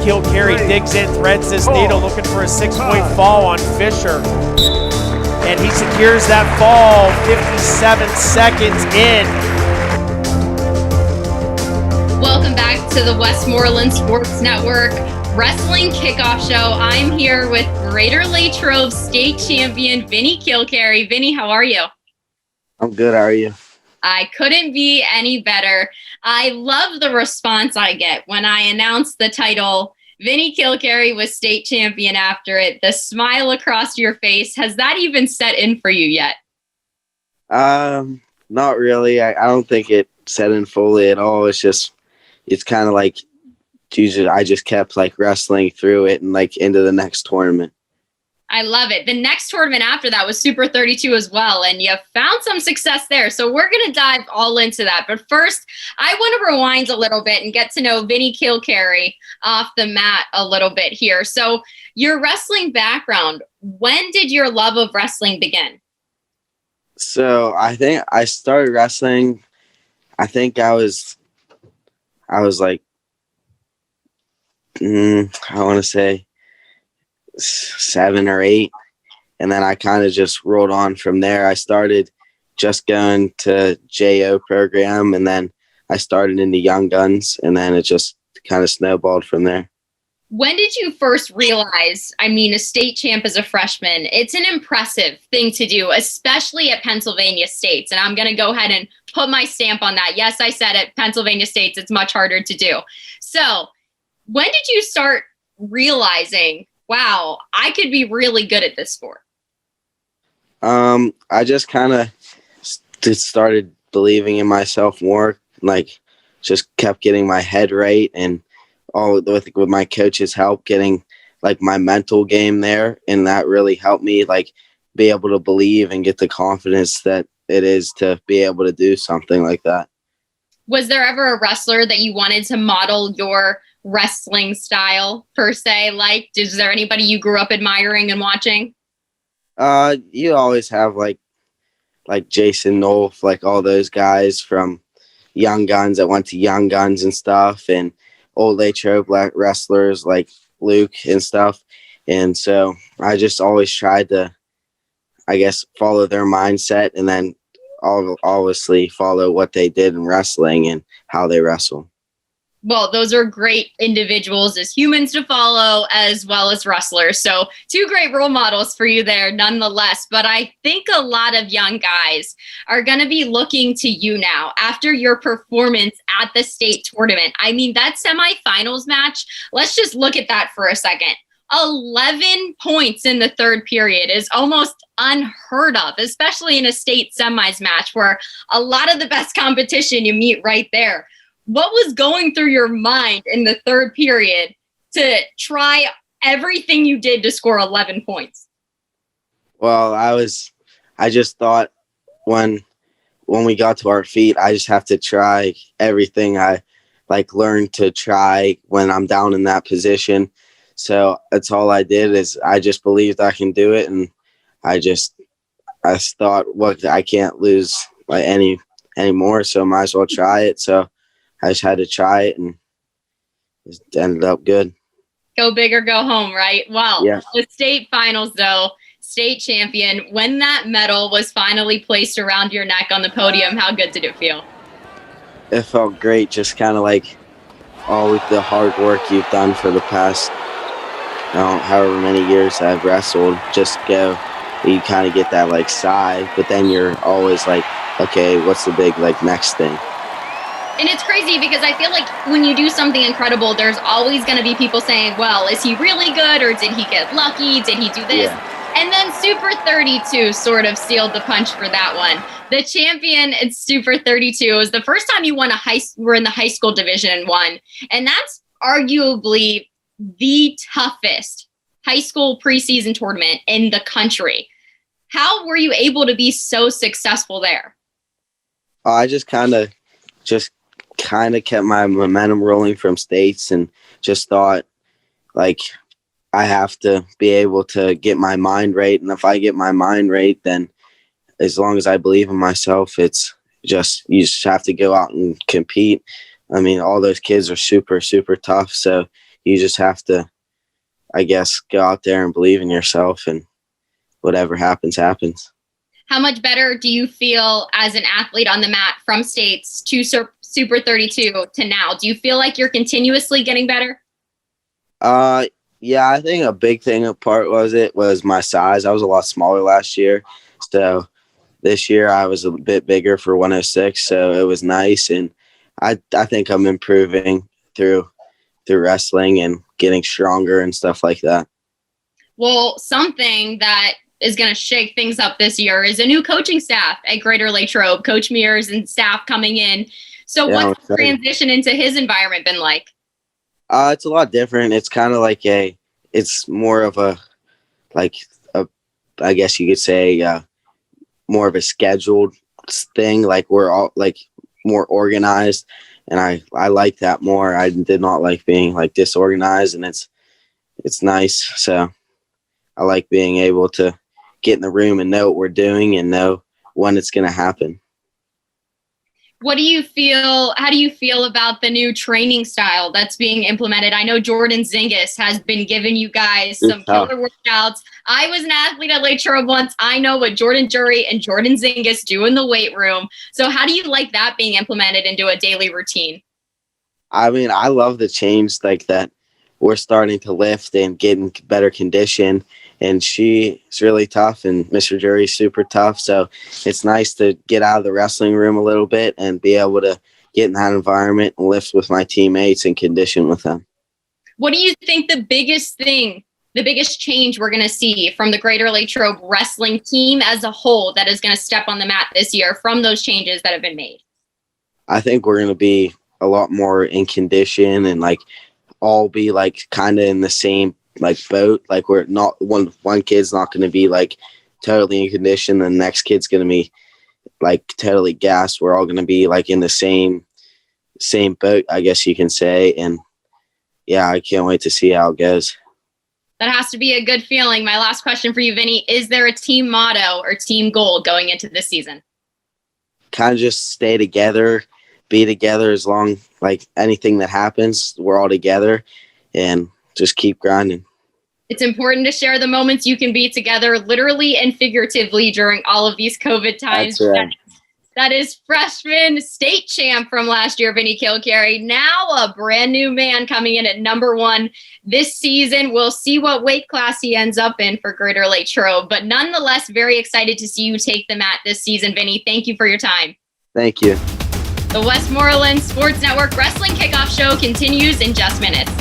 Kilkeary digs in, threads his needle, looking for a 6-point fall on Fisher. And he secures that fall 57 seconds in. Welcome back to the Westmoreland Sports Network Wrestling Kickoff Show. I'm here with Greater Latrobe State Champion Vinny Kilkeary. Vinny, how are you? I'm good. How are you? I couldn't be any better. I love the response I get when I announce the title. Vinny Kilkeary was state champion after it. The smile across your face. Has that even set in for you yet? Not really. I don't think it set in fully at all. It's kind of like I just kept like wrestling through it and like into the next tournament. I love it. The next tournament after that was Super 32 as well, and you found some success there. So we're going to dive all into that. But first, I want to rewind a little bit and get to know Vinny Kilkeary off the mat a little bit here. So your wrestling background, when did your love of wrestling begin? So I think I started wrestling, I think I was like, I want to say 7 or 8, and then I kind of just rolled on from there. I started just going to JO program, and then I started into Young Guns, and then it just kind of snowballed from there. When did you first realize, a state champ as a freshman, it's an impressive thing to do, especially at Pennsylvania States. And I'm going to go ahead and put my stamp on that. Yes, I said at Pennsylvania States, it's much harder to do. So when did you start realizing, wow, I could be really good at this sport? I just kind of started believing in myself more, like just kept getting my head right, and all with my coach's help, getting like my mental game there. And that really helped me like be able to believe and get the confidence that it is to be able to do something like that. Was there ever a wrestler that you wanted to model your wrestling style per se? Like, is there anybody you grew up admiring and watching? You always have like Jason Nolf, like all those guys from Young Guns that went to Young Guns and stuff, and old Latrobe wrestlers like Luke and stuff. And so I just always tried to, I guess, follow their mindset, and then obviously follow what they did in wrestling and how they wrestle. Well, those are great individuals as humans to follow as well as wrestlers. So 2 great role models for you there nonetheless. But I think a lot of young guys are going to be looking to you now after your performance at the state tournament. That semifinals match, let's just look at that for a second. 11 points in the third period is almost unheard of, especially in a state semis match where a lot of the best competition you meet right there. What was going through your mind in the third period to try everything you did to score 11 points? Well, I just thought when we got to our feet, I just have to try everything I learned to try when I'm down in that position. So that's all I did, is I just believed I can do it. And I thought, what, I can't lose anymore. So might as well try it. So I just had to try it, and it ended up good. Go big or go home, right? Well, yeah. The state finals, though, state champion. When that medal was finally placed around your neck on the podium, how good did it feel? It felt great, just kind of like all with the hard work you've done for the past, however many years I've wrestled, you kind of get that sigh, but then you're always like, okay, what's the big next thing? And it's crazy because I feel like when you do something incredible, there's always going to be people saying, well, is he really good, or did he get lucky? Did he do this? Yeah. And then Super 32 sort of sealed the punch for that one. The champion at Super 32 was the first time you were in the high school Division I. And that's arguably the toughest high school preseason tournament in the country. How were you able to be so successful there? I just kind of kept my momentum rolling from states, and just thought I have to be able to get my mind right. And if I get my mind right, then as long as I believe in myself, you just have to go out and compete. All those kids are super, super tough. So you just have to, I guess, go out there and believe in yourself, and whatever happens, happens. How much better do you feel as an athlete on the mat from states to Super 32 to now? Do you feel like you're continuously getting better? Yeah, I think a big thing apart was my size. I was a lot smaller last year. So this year I was a bit bigger for 106. So it was nice. And I think I'm improving through wrestling and getting stronger and stuff like that. Well, something that is going to shake things up this year is a new coaching staff at Greater Latrobe, Coach Mears and staff coming in. So Yeah, what's the transition into his environment been like? It's a lot different. It's kind of like it's more of a I guess you could say, more of a scheduled thing. Like we're all like more organized, and I like that more. I did not like being like disorganized, and it's nice. So I like being able to get in the room and know what we're doing and know when it's going to happen. How do you feel about the new training style that's being implemented? I know Jordan Zingis has been giving you guys some killer workouts. I was an athlete at Latrobe once. I know what Jordan Jury and Jordan Zingis do in the weight room. So how do you like that being implemented into a daily routine? I mean, I love the change like that. We're starting to lift and get in better condition. And she's really tough, and Mr. Jury's super tough. So it's nice to get out of the wrestling room a little bit and be able to get in that environment and lift with my teammates and condition with them. What do you think the biggest change we're going to see from the Greater Latrobe wrestling team as a whole that is going to step on the mat this year from those changes that have been made? I think we're going to be a lot more in condition and like all be like kind of in the same like boat. Like we're not one kid's not going to be like totally in condition, the next kid's going to be like totally gassed. We're all going to be like in the same boat, I guess you can say. And yeah, I can't wait to see how it goes. That has to be a good feeling. My last question for you, Vinny, is there a team motto or team goal going into this season? Kind of just stay together, be together as long, like anything that happens, we're all together, and just keep grinding. It's important to share the moments you can be together, literally and figuratively, during all of these COVID times. That's right. That is freshman state champ from last year, Vinny Kilkeary. Now a brand new man coming in at number 1 this season. We'll see what weight class he ends up in for Greater Latrobe, but nonetheless, very excited to see you take the mat this season, Vinny. Thank you for your time. Thank you. The Westmoreland Sports Network Wrestling Kickoff Show continues in just minutes.